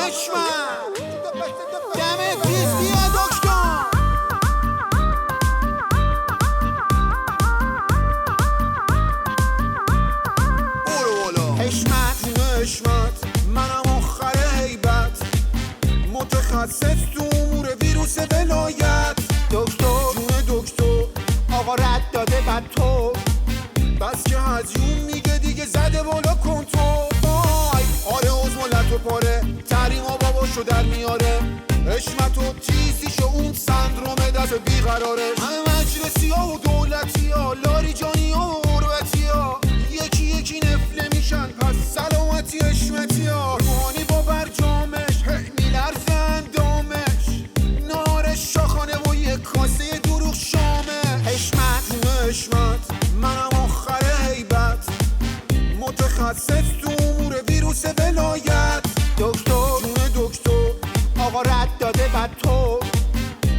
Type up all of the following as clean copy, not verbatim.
حشمت دمت ریز بیا دکتر. برو بالا حشمت حشمت، منم آخر هیبت، متخصص تو امور ویروس ولایت. دکتر جون دکتر، آقا رد داده بعد تو، بس که هزیون میگه دیگه زده بالا کنترل. آره عزمالت و پاره، تحریم ها باباشو در میاره، حشمت و تیزیش و اون سندروم دست بیقراره. همه مجلسی ها و دولتی ها، لاری جانی ها و عروتی ها، یکی یکی نفله میشن پس سلامتی حشمتی ها. روحانی با برجامش میلرزه اندامش، نهارش شاخانه و یک کاسه دروغ شامه. حشمت حشمت، منم آخر هیبت، متخصص تو امور ویروس ولایت. دکتر جون دکتر، آقا رد داده بعد تو،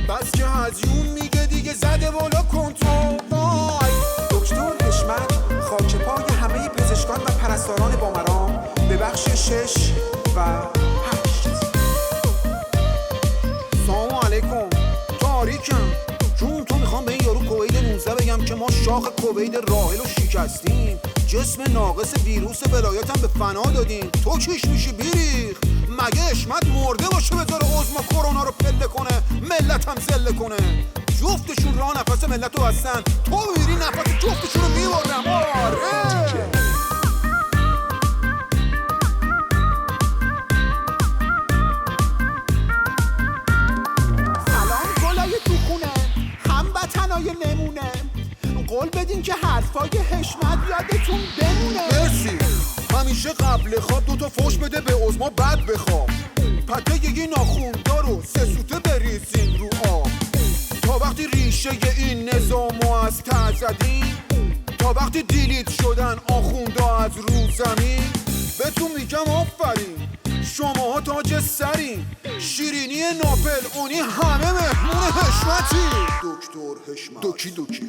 بس که هزیون میگه دیگه زده بالا کنترل. دکتر حشمت، خاک پای همه پزشکان و پرستاران با مرام به بخش 6 و 8. سلام علیکم. تاریکم جون، تو میخوام به این یارو کوید 19 بگم که ما شاخ کوید راحل رو شکستیم، جسم ناقص ویروس ولایتم به فنا دادیم. تو کیش میشی بیریخ؟ مگه حشمت مرده باشه بذاره عزما کرونا رو پله کنه ملت هم زله کنه؟ جفتشون راه نفس ملت رو بستن، تو میری نفس جفتشون رو میبردم. آره سلام گلای تو خونه، هموطنای نمونه، قول بدین که حرفای حشمت یادتون بمونه. مرسی. همیشه قبل خواب دوتا فوش بده به عزما بعد بخواب، پته یه ناخوندار رو 3 سوته بریزین رو آب، تا وقتی ریشه این نظامو از ته زدین، تا وقتی دیلیت شدن آخوندا از رو زمین. بهتون میگم آفرین، شماها تاج سرین، شیرینی ناپل اونی همه مهمون حشمتی. دکتر حشمت دوکی دوکی